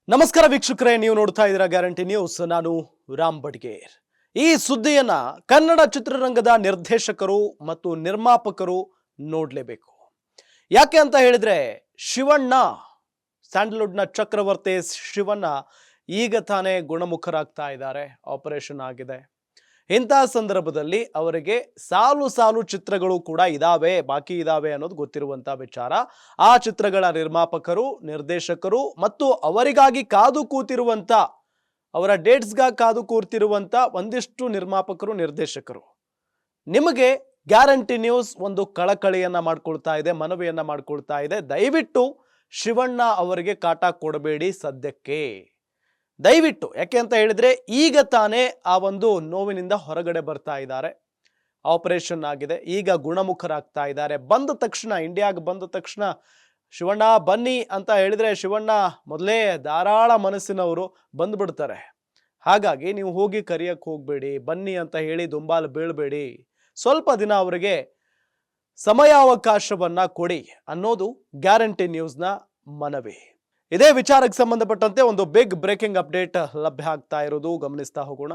ನಮಸ್ಕಾರ ವೀಕ್ಷಕರೇ, ನೀವು ನೋಡ್ತಾ ಇದ್ದೀರಾ ಗ್ಯಾರಂಟಿ ನ್ಯೂಸ್. ನಾನು ರಾಮ್ ಬಡ್ಗೇರ್. ಈ ಸುದ್ದಿಯನ್ನ ಕನ್ನಡ ಚಿತ್ರರಂಗದ ನಿರ್ದೇಶಕರು ಮತ್ತು ನಿರ್ಮಾಪಕರು ನೋಡಲೇಬೇಕು. ಯಾಕೆ ಅಂತ ಹೇಳಿದ್ರೆ, ಶಿವಣ್ಣ, ಸ್ಯಾಂಡಲ್ವುಡ್ನ ಚಕ್ರವರ್ತಿ ಶಿವಣ್ಣ ಈಗ ತಾನೇ ಗುಣಮುಖರಾಗ್ತಾ ಇದ್ದಾರೆ. ಆಪರೇಷನ್ ಆಗಿದೆ. ಇಂತಹ ಸಂದರ್ಭದಲ್ಲಿ ಅವರಿಗೆ ಸಾಲು ಸಾಲು ಚಿತ್ರಗಳು ಕೂಡ ಬಾಕಿ ಇದಾವೆ ಅನ್ನೋದು ಗೊತ್ತಿರುವಂತ ವಿಚಾರ. ಆ ಚಿತ್ರಗಳ ನಿರ್ಮಾಪಕರು, ನಿರ್ದೇಶಕರು ಮತ್ತು ಅವರಿಗಾಗಿ ಕಾದು ಕೂತಿರುವಂತ, ಅವರ ಡೇಟ್ಸ್ಗಾಗಿ ಕಾದು ಕೂರ್ತಿರುವಂತ ಒಂದಿಷ್ಟು ನಿರ್ಮಾಪಕರು, ನಿರ್ದೇಶಕರು, ನಿಮಗೆ ಗ್ಯಾರಂಟಿ ನ್ಯೂಸ್ ಒಂದು ಕಳಕಳಿಯನ್ನ ಮಾಡ್ಕೊಳ್ತಾ ಇದೆ, ಮನವಿಯನ್ನ ಮಾಡ್ಕೊಳ್ತಾ ಇದೆ. ದಯವಿಟ್ಟು ಶಿವಣ್ಣ ಅವರಿಗೆ ಕಾಟ ಕೊಡಬೇಡಿ ಸದ್ಯಕ್ಕೆ, ದಯವಿಟ್ಟು. ಯಾಕೆ ಅಂತ ಹೇಳಿದ್ರೆ, ಈಗ ತಾನೇ ಆ ಒಂದು ನೋವಿನಿಂದ ಹೊರಗಡೆ ಬರ್ತಾ ಇದ್ದಾರೆ. ಆಪರೇಷನ್ ಆಗಿದೆ, ಈಗ ಗುಣಮುಖರಾಗ್ತಾ ಇದ್ದಾರೆ. ಬಂದ ತಕ್ಷಣ, ಇಂಡಿಯಾಗೆ ಬಂದ ತಕ್ಷಣ ಶಿವಣ್ಣ ಬನ್ನಿ ಅಂತ ಹೇಳಿದ್ರೆ, ಶಿವಣ್ಣ ಮೊದಲೇ ಧಾರಾಳ ಮನಸ್ಸಿನವರು, ಬಂದ್ಬಿಡ್ತಾರೆ. ಹಾಗಾಗಿ ನೀವು ಹೋಗಿ ಕರೆಯಕ್ಕೆ ಹೋಗ್ಬೇಡಿ, ಬನ್ನಿ ಅಂತ ಹೇಳಿ ದುಂಬಾಲು ಬೀಳ್ಬೇಡಿ. ಸ್ವಲ್ಪ ದಿನ ಅವರಿಗೆ ಸಮಯಾವಕಾಶವನ್ನ ಕೊಡಿ ಅನ್ನೋದು ಗ್ಯಾರಂಟಿ ನ್ಯೂಸ್ನ ಮನವಿ. ಇದೇ ವಿಚಾರಕ್ಕೆ ಸಂಬಂಧಪಟ್ಟಂತೆ ಒಂದು ಬಿಗ್ ಬ್ರೇಕಿಂಗ್ ಅಪ್ಡೇಟ್ ಲಭ್ಯ ಆಗ್ತಾ ಇರೋದು, ಗಮನಿಸ್ತಾ ಹೋಗೋಣ.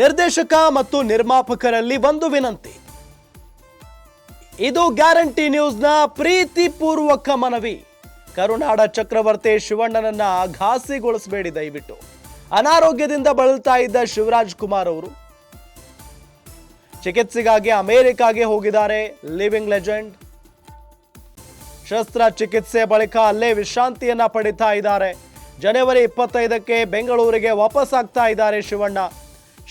ನಿರ್ದೇಶಕ ಮತ್ತು ನಿರ್ಮಾಪಕರಲ್ಲಿ ಒಂದು ವಿನಂತಿ. ಇದು ಗ್ಯಾರಂಟಿ ನ್ಯೂಸ್ನ ಪ್ರೀತಿಪೂರ್ವಕ ಮನವಿ. ಕರುನಾಡ ಚಕ್ರವರ್ತಿ ಶಿವಣ್ಣನನ್ನ ಘಾಸಿಗೊಳಿಸಬೇಡಿ ದಯವಿಟ್ಟು. ಅನಾರೋಗ್ಯದಿಂದ ಬಳಲ್ತಾ ಇದ್ದ ಶಿವರಾಜ್ ಕುಮಾರ್ ಅವರು ಚಿಕಿತ್ಸೆಗಾಗಿ ಅಮೆರಿಕಾಗೆ ಹೋಗಿದ್ದಾರೆ. ಲಿವಿಂಗ್ ಲೆಜೆಂಡ್ ಶಸ್ತ್ರಚಿಕಿತ್ಸೆ ಬಳಿಕ ಅಲ್ಲೇ ವಿಶ್ರಾಂತಿಯನ್ನ ಪಡಿತಾ ಇದ್ದಾರೆ. ಜನವರಿ 25ಕ್ಕೆ ಬೆಂಗಳೂರಿಗೆ ವಾಪಸ್ ಆಗ್ತಾ ಇದ್ದಾರೆ ಶಿವಣ್ಣ.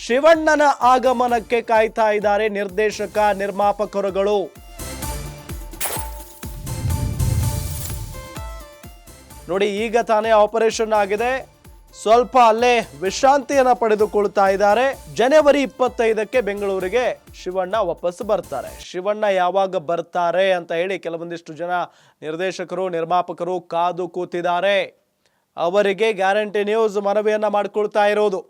ಶಿವಣ್ಣನ ಆಗಮನಕ್ಕೆ ಕಾಯ್ತಾ ಇದ್ದಾರೆ ನಿರ್ದೇಶಕ, ನಿರ್ಮಾಪಕರುಗಳು. ನೋಡಿ, ಈಗ ತಾನೇ ಆಪರೇಷನ್ ಆಗಿದೆ, ಸ್ವಲ್ಪ ಅಲ್ಲೇ ವಿಶ್ರಾಂತಿಯನ್ನ ಪಡೆದುಕೊಳ್ತಾ ಇದ್ದಾರೆ. ಜನವರಿ 25ಕ್ಕೆ ಬೆಂಗಳೂರಿಗೆ ಶಿವಣ್ಣ ವಾಪಸ್ ಬರ್ತಾರೆ. ಶಿವಣ್ಣ ಯಾವಾಗ ಬರ್ತಾರೆ ಅಂತ ಹೇಳಿ ಕೆಲವೊಂದಿಷ್ಟು ಜನ ನಿರ್ದೇಶಕರು, ನಿರ್ಮಾಪಕರು ಕಾದು ಕೂತಿದ್ದಾರೆ. ಅವರಿಗೆ ಗ್ಯಾರಂಟಿ ನ್ಯೂಸ್ ಮನವಿಯನ್ನ ಮಾಡಿಕೊಳ್ತಾ ಇರೋದು.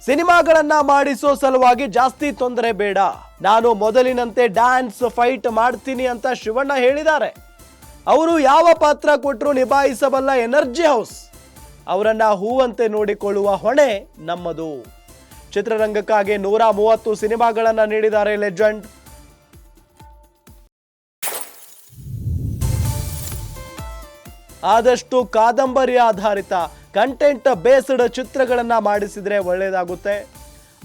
ಸಿನಿಮಾಗಳನ್ನ ಮಾಡಿಸೋ ಸಲುವಾಗಿ ಜಾಸ್ತಿ ತೊಂದರೆ ಬೇಡ, ನಾನು ಮೊದಲಿನಂತೆ ಡ್ಯಾನ್ಸ್ ಫೈಟ್ ಮಾಡ್ತೀನಿ ಅಂತ ಶಿವಣ್ಣ ಹೇಳಿದ್ದಾರೆ. ಅವರು ಯಾವ ಪಾತ್ರ ಕೊಟ್ಟರು ನಿಭಾಯಿಸಬಲ್ಲ ಎನರ್ಜಿ ಹೌಸ್. ಅವರನ್ನ ಹೂವಂತೆ ನೋಡಿಕೊಳ್ಳುವ ಹೊಣೆ ನಮ್ಮದು. ಚಿತ್ರರಂಗಕ್ಕಾಗಿ 130 ಸಿನಿಮಾಗಳನ್ನ ನೀಡಿದ್ದಾರೆ ಲೆಜೆಂಡ್. ಆದಷ್ಟು ಕಾದಂಬರಿ ಆಧಾರಿತ ಕಂಟೆಂಟ್ ಬೇಸ್ಡ್ ಚಿತ್ರಗಳನ್ನ ಮಾಡಿಸಿದ್ರೆ ಒಳ್ಳೆಯದಾಗುತ್ತೆ.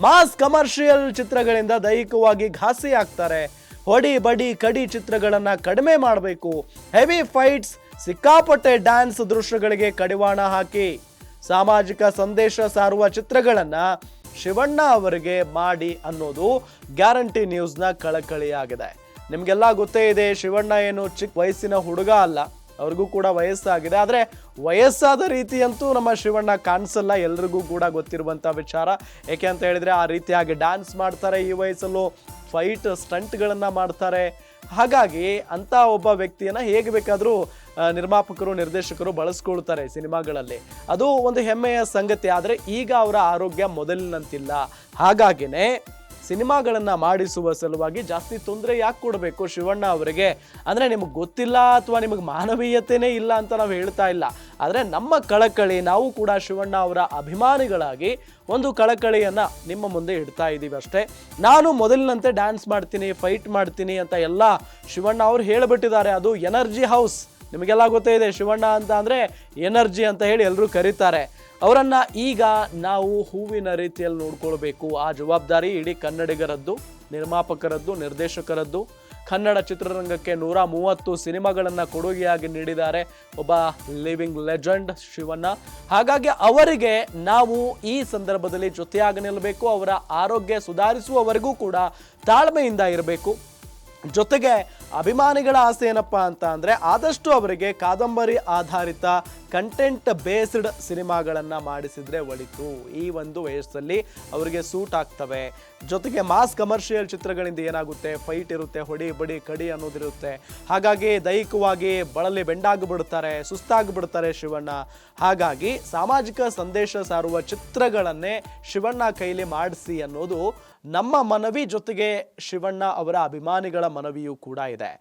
ಮಾಸ್ ಕಮರ್ಷಿಯಲ್ ಚಿತ್ರಗಳಿಂದ ದೈಹಿಕವಾಗಿ ಘಾಸಿ ಆಗ್ತಾರೆ. ಹೊಡಿ ಬಡಿ ಕಡಿ ಚಿತ್ರಗಳನ್ನ ಕಡಿಮೆ ಮಾಡಬೇಕು. ಹೆವಿ ಫೈಟ್ಸ್, ಸಿಕ್ಕಾಪಟ್ಟೆ ಡ್ಯಾನ್ಸ್ ದೃಶ್ಯಗಳಿಗೆ ಕಡಿವಾಣ ಹಾಕಿ ಸಾಮಾಜಿಕ ಸಂದೇಶ ಸಾರುವ ಚಿತ್ರಗಳನ್ನ ಶಿವಣ್ಣ ಅವರಿಗೆ ಮಾಡಿ ಅನ್ನೋದು ಗ್ಯಾರಂಟಿ ನ್ಯೂಸ್ನ ಕಳಕಳಿಯಾಗಿದೆ. ನಿಮ್ಗೆಲ್ಲ ಗೊತ್ತೇ ಇದೆ, ಶಿವಣ್ಣ ಏನು ಚಿಕ್ಕ ವಯಸ್ಸಿನ ಹುಡುಗ ಅಲ್ಲ, ಅವ್ರಿಗೂ ಕೂಡ ವಯಸ್ಸಾಗಿದೆ. ಆದರೆ ವಯಸ್ಸಾದ ರೀತಿಯಂತೂ ನಮ್ಮ ಶಿವಣ್ಣ ಕಾಣಿಸಲ್ಲ, ಎಲ್ರಿಗೂ ಕೂಡ ಗೊತ್ತಿರುವಂಥ ವಿಚಾರ. ಏಕೆ ಅಂತ ಹೇಳಿದ್ರೆ, ಆ ರೀತಿಯಾಗಿ ಡ್ಯಾನ್ಸ್ ಮಾಡ್ತಾರೆ, ಈ ವಯಸ್ಸಲ್ಲೂ ಫೈಟ್ ಸ್ಟಂಟ್ಗಳನ್ನು ಮಾಡ್ತಾರೆ. ಹಾಗಾಗಿ ಅಂಥ ಒಬ್ಬ ವ್ಯಕ್ತಿಯನ್ನು ಹೇಗೆ ಬೇಕಾದರೂ ನಿರ್ಮಾಪಕರು, ನಿರ್ದೇಶಕರು ಬಳಸ್ಕೊಳ್ತಾರೆ ಸಿನಿಮಾಗಳಲ್ಲಿ. ಅದು ಒಂದು ಹೆಮ್ಮೆಯ ಸಂಗತಿ. ಆದರೆ ಈಗ ಅವರ ಆರೋಗ್ಯ ಮೊದಲಿನಂತಿಲ್ಲ. ಹಾಗಾಗಿನೇ ಸಿನಿಮಾಗಳನ್ನ ಮಾಡಿಸುವ ಸಲುವಾಗಿ ಜಾಸ್ತಿ ತೊಂದರೆ ಯಾಕೆ ಕೊಡಬೇಕು ಶಿವಣ್ಣ ಅವರಿಗೆ? ಅಂದ್ರೆ ನಿಮಗೆ ಗೊತ್ತಿಲ್ಲ ಅಥವಾ ನಿಮಗೆ ಮಾನವೀಯತೆನೇ ಇಲ್ಲ ಅಂತ ನಾವು ಹೇಳ್ತಾ ಇಲ್ಲ. ಆದರೆ ನಮ್ಮ ಕಳಕಳಿ, ನಾವು ಕೂಡ ಶಿವಣ್ಣ ಅವರ ಅಭಿಮಾನಿಗಳಾಗಿ ಒಂದು ಕಳಕಳಿಯನ್ನ ನಿಮ್ಮ ಮುಂದೆ ಇಡ್ತಾ ಇದ್ದೀವಿ ಅಷ್ಟೇ. ನಾನು ಮೊದಲಿನಂತೆ ಡ್ಯಾನ್ಸ್ ಮಾಡ್ತೀನಿ, ಫೈಟ್ ಮಾಡ್ತೀನಿ ಅಂತ ಎಲ್ಲ ಶಿವಣ್ಣ ಅವರು ಹೇಳಿಬಿಟ್ಟಿದ್ದಾರೆ. ಅದು ಎನರ್ಜಿ ಹೌಸ್, ನಿಮಗೆಲ್ಲ ಗೊತ್ತೇ ಇದೆ. ಶಿವಣ್ಣ ಅಂತ ಅಂದರೆ ಎನರ್ಜಿ ಅಂತ ಹೇಳಿ ಎಲ್ಲರೂ ಕರೀತಾರೆ. ಅವರನ್ನು ಈಗ ನಾವು ಹೂವಿನ ರೀತಿಯಲ್ಲಿ ನೋಡ್ಕೊಳ್ಬೇಕು. ಆ ಜವಾಬ್ದಾರಿ ಇಡೀ ಕನ್ನಡಿಗರದ್ದು, ನಿರ್ಮಾಪಕರದ್ದು, ನಿರ್ದೇಶಕರದ್ದು. ಕನ್ನಡ ಚಿತ್ರರಂಗಕ್ಕೆ 130 ಸಿನಿಮಾಗಳನ್ನು ಕೊಡುಗೆಯಾಗಿ ನೀಡಿದ್ದಾರೆ ಒಬ್ಬ ಲಿವಿಂಗ್ ಲೆಜೆಂಡ್ ಶಿವಣ್ಣ. ಹಾಗಾಗಿ ಅವರಿಗೆ ನಾವು ಈ ಸಂದರ್ಭದಲ್ಲಿ ಜೊತೆಯಾಗಿ ನಿಲ್ಲಬೇಕು. ಅವರ ಆರೋಗ್ಯ ಸುಧಾರಿಸುವವರೆಗೂ ಕೂಡ ತಾಳ್ಮೆಯಿಂದ ಇರಬೇಕು. ಜೊತೆಗೆ ಅಭಿಮಾನಿಗಳ ಆಸೆ ಏನಪ್ಪಾ ಅಂತ ಅಂದರೆ ಆದಷ್ಟು ಅವರಿಗೆ ಕಾದಂಬರಿ ಆಧಾರಿತ ಕಂಟೆಂಟ್ ಬೇಸ್ಡ್ ಸಿನಿಮಾಗಳನ್ನು ಮಾಡಿಸಿದ್ರೆ ಒಳಿತು. ಈ ಒಂದು ವಯಸ್ಸಲ್ಲಿ ಅವರಿಗೆ ಸೂಟ್ ಆಗ್ತವೆ. ಜೊತೆಗೆ ಮಾಸ್ ಕಮರ್ಷಿಯಲ್ ಚಿತ್ರಗಳಿಂದ ಏನಾಗುತ್ತೆ, ಫೈಟ್ ಇರುತ್ತೆ, ಹೊಡಿ ಬಡಿ ಕಡಿ ಅನ್ನೋದಿರುತ್ತೆ. ಹಾಗಾಗಿ ದೈಹಿಕವಾಗಿ ಬಳಲಿ ಬೆಂಡಾಗಿಬಿಡ್ತಾರೆ, ಸುಸ್ತಾಗಿಬಿಡ್ತಾರೆ ಶಿವಣ್ಣ. ಹಾಗಾಗಿ ಸಾಮಾಜಿಕ ಸಂದೇಶ ಸಾರುವ ಚಿತ್ರಗಳನ್ನೇ ಶಿವಣ್ಣ ಕೈಲಿ ಮಾಡಿಸಿ ಅನ್ನೋದು ನಮ್ಮ ಮನವಿ. ಜೊತೆಗೆ ಶಿವಣ್ಣ ಅವರ ಅಭಿಮಾನಿಗಳ ಮನವಿಯೂ ಕೂಡ ಇದೆ.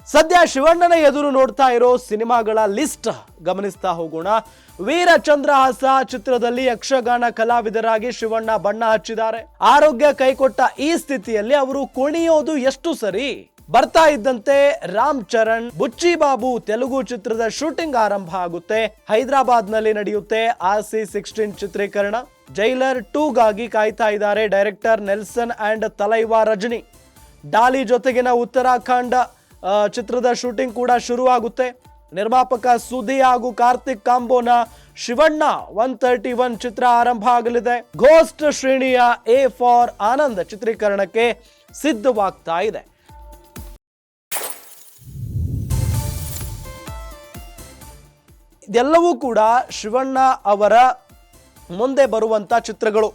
ಸದ್ಯ ಶಿವಣ್ಣನ ಎದುರು ನೋಡ್ತಾ ಇರೋ ಸಿನಿಮಾಗಳ ಲಿಸ್ಟ್ ಗಮನಿಸ್ತಾ ಹೋಗೋಣ. ವೀರಚಂದ್ರಹಾಸ ಚಿತ್ರದಲ್ಲಿ ಯಕ್ಷಗಾನ ಕಲಾವಿದರಾಗಿ ಶಿವಣ್ಣ ಬಣ್ಣ ಹಚ್ಚಿದ್ದಾರೆ. ಆರೋಗ್ಯ ಕೈಕೊಟ್ಟ ಈ ಸ್ಥಿತಿಯಲ್ಲಿ ಅವರು ಕುಣಿಯೋದು ಎಷ್ಟು ಸರಿ? ಬರ್ತಾ ಇದ್ದಂತೆ ರಾಮ್ ಚರಣ್, ಬುಚ್ಚಿ ಬಾಬು ತೆಲುಗು ಚಿತ್ರದ ಶೂಟಿಂಗ್ ಆರಂಭ ಆಗುತ್ತೆ. ಹೈದರಾಬಾದ್ ನಲ್ಲಿ ನಡೆಯುತ್ತೆ RC16 ಚಿತ್ರೀಕರಣ. ಜೈಲರ್ 2ಗಾಗಿ ಕಾಯ್ತಾ ಇದ್ದಾರೆ ಡೈರೆಕ್ಟರ್ ನೆಲ್ಸನ್ ಅಂಡ್ ತಲೈವಾ ರಜನಿ. ಡಾಲಿ ಜೊತೆಗಿನ ಉತ್ತರಾಖಂಡ ಚಿತ್ರದ ಶೂಟಿಂಗ್ ಕೂಡ ಶುರುವಾಗುತ್ತೆ. ನಿರ್ಮಾಪಕ ಸುದಿ ಹಾಗೂ ಕಾರ್ತಿಕ್ ಕಾಂಬೋನ ಶಿವಣ್ಣ 131 ಚಿತ್ರ ಆರಂಭ ಆಗಲಿದೆ. ಘೋಸ್ಟ್ ಶ್ರೇಣಿಯ A ಫಾರ್ ಆನಂದ್ ಚಿತ್ರೀಕರಣಕ್ಕೆ ಸಿದ್ಧವಾಗ್ತಾ ಇದೆ. ಇದೆಲ್ಲವೂ ಕೂಡ ಶಿವಣ್ಣ ಅವರ ಮುಂದೆ ಬರುವಂತ ಚಿತ್ರಗಳು.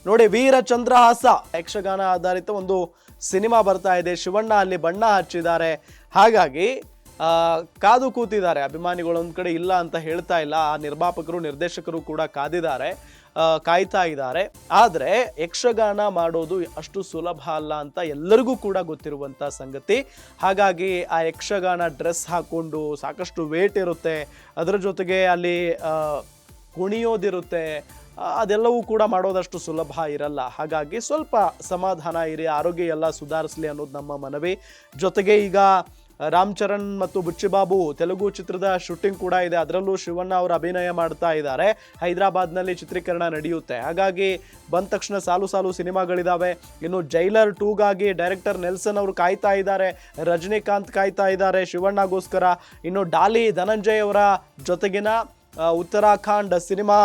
ನೋಡಿ, ವೀರಚಂದ್ರಹಾಸ ಯಕ್ಷಗಾನ ಆಧಾರಿತ ಒಂದು ಸಿನಿಮಾ ಬರ್ತಾ ಇದೆ. ಶಿವಣ್ಣ ಅಲ್ಲಿ ಬಣ್ಣ ಹಚ್ಚಿದ್ದಾರೆ. ಹಾಗಾಗಿ ಕಾದು ಕೂತಿದ್ದಾರೆ ಅಭಿಮಾನಿಗಳು. ಒಂದು ಕಡೆ ಇಲ್ಲ ಅಂತ ಹೇಳ್ತಾ ಇಲ್ಲ. ಆ ನಿರ್ಮಾಪಕರು, ನಿರ್ದೇಶಕರು ಕೂಡ ಕಾಯ್ತಾ ಇದ್ದಾರೆ. ಆದರೆ ಯಕ್ಷಗಾನ ಮಾಡೋದು ಅಷ್ಟು ಸುಲಭ ಅಲ್ಲ ಅಂತ ಎಲ್ಲರಿಗೂ ಕೂಡ ಗೊತ್ತಿರುವಂಥ ಸಂಗತಿ. ಹಾಗಾಗಿ ಆ ಯಕ್ಷಗಾನ ಡ್ರೆಸ್ ಹಾಕ್ಕೊಂಡು ಸಾಕಷ್ಟು ವೇಟ್ ಇರುತ್ತೆ, ಅದರ ಜೊತೆಗೆ ಅಲ್ಲಿ ಕುಣಿಯೋದಿರುತ್ತೆ. ಅದೆಲ್ಲವೂ ಕೂಡ ಮಾಡೋದಷ್ಟು ಸುಲಭ ಇರಲ್ಲ. ಹಾಗಾಗಿ ಸ್ವಲ್ಪ ಸಮಾಧಾನ ಇರಿ, ಆರೋಗ್ಯ ಎಲ್ಲ ಸುಧಾರಿಸಲಿ ಅನ್ನೋದು ನಮ್ಮ ಮನವಿ. ಜೊತೆಗೆ ಈಗ ರಾಮ್ ಚರಣ್ ಮತ್ತು ಬುಚ್ಚಿಬಾಬು ತೆಲುಗು ಚಿತ್ರದ ಶೂಟಿಂಗ್ ಕೂಡ ಇದೆ. ಅದರಲ್ಲೂ ಶಿವಣ್ಣ ಅವರು ಅಭಿನಯ ಮಾಡ್ತಾ ಇದ್ದಾರೆ. ಹೈದರಾಬಾದ್ನಲ್ಲಿ ಚಿತ್ರೀಕರಣ ನಡೆಯುತ್ತೆ. ಹಾಗಾಗಿ ಬಂದ ತಕ್ಷಣ ಸಾಲು ಸಿನಿಮಾಗಳಿದ್ದಾವೆ. ಇನ್ನು ಜೈಲರ್ 2ಗಾಗಿ ಡೈರೆಕ್ಟರ್ ನೆಲ್ಸನ್ ಅವರು ಕಾಯ್ತಾ ಇದ್ದಾರೆ, ರಜನಿಕಾಂತ್ ಕಾಯ್ತಾ ಇದ್ದಾರೆ ಶಿವಣ್ಣಗೋಸ್ಕರ. ಇನ್ನು ಡಾಲಿ ಧನಂಜಯ್ ಅವರ ಜೊತೆಗಿನ ಉತ್ತರಾಖಂಡ್ ಸಿನಿಮಾ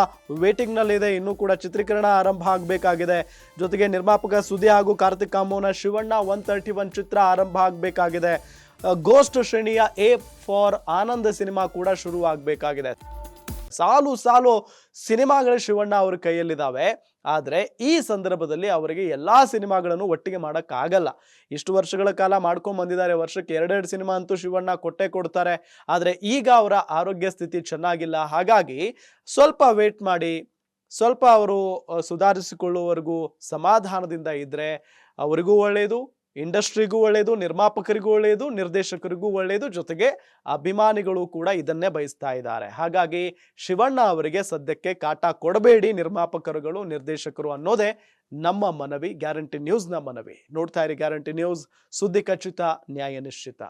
ವೇಟಿಂಗ್ನಲ್ಲಿದೆ. ಇನ್ನೂ ಕೂಡ ಚಿತ್ರೀಕರಣ ಆರಂಭ ಆಗಬೇಕಾಗಿದೆ. ಜೊತೆಗೆ ನಿರ್ಮಾಪಕ ಸುದಿ ಹಾಗೂ ಕಾರ್ತಿಕ್ ಕಾಂಬೋನ ಶಿವಣ್ಣ 131 ಚಿತ್ರ ಆರಂಭ ಆಗಬೇಕಾಗಿದೆ. ಘೋಸ್ಟ್ ಶ್ರೇಣಿಯ A ಫಾರ್ ಆನಂದ್ ಸಿನಿಮಾ ಕೂಡ ಶುರು ಆಗಬೇಕಾಗಿದೆ. ಸಾಲು ಸಿನಿಮಾಗಳು ಶಿವಣ್ಣ ಅವ್ರ ಕೈಯಲ್ಲಿದ್ದಾವೆ. ಆದರೆ ಈ ಸಂದರ್ಭದಲ್ಲಿ ಅವರಿಗೆ ಎಲ್ಲಾ ಸಿನಿಮಾಗಳನ್ನು ಒಟ್ಟಿಗೆ ಮಾಡೋಕ್ಕಾಗಲ್ಲ. ಇಷ್ಟು ವರ್ಷಗಳ ಕಾಲ ಮಾಡ್ಕೊಂಡು ಬಂದಿದ್ದಾರೆ. ವರ್ಷಕ್ಕೆ 2 ಸಿನಿಮಾ ಅಂತೂ ಶಿವಣ್ಣ ಕೊಡ್ತಾರೆ. ಆದರೆ ಈಗ ಅವರ ಆರೋಗ್ಯ ಸ್ಥಿತಿ ಚೆನ್ನಾಗಿಲ್ಲ. ಹಾಗಾಗಿ ಸ್ವಲ್ಪ ವೇಟ್ ಮಾಡಿ, ಸ್ವಲ್ಪ ಅವರು ಸುಧಾರಿಸಿಕೊಳ್ಳುವವರೆಗೂ ಸಮಾಧಾನದಿಂದ ಇದ್ರೆ ಅವರಿಗೂ ಒಳ್ಳೆಯದು, ಇಂಡಸ್ಟ್ರಿಗೂ ಒಳ್ಳೆಯದು, ನಿರ್ಮಾಪಕರಿಗೂ ಒಳ್ಳೆಯದು, ನಿರ್ದೇಶಕರಿಗೂ ಒಳ್ಳೆಯದು. ಜೊತೆಗೆ ಅಭಿಮಾನಿಗಳು ಕೂಡ ಇದನ್ನೇ ಬಯಸ್ತಾ ಇದ್ದಾರೆ. ಹಾಗಾಗಿ ಶಿವಣ್ಣ ಅವರಿಗೆ ಸದ್ಯಕ್ಕೆ ಕಾಟ ಕೊಡಬೇಡಿ ನಿರ್ಮಾಪಕರುಗಳು, ನಿರ್ದೇಶಕರು ಅನ್ನೋದೇ ನಮ್ಮ ಮನವಿ. ಗ್ಯಾರಂಟಿ ನ್ಯೂಸ್ನ ಮನವಿ. ನೋಡ್ತಾ ಇರಿ ಗ್ಯಾರಂಟಿ ನ್ಯೂಸ್, ಸುದ್ದಿ ಖಚಿತ, ನ್ಯಾಯ ನಿಶ್ಚಿತ.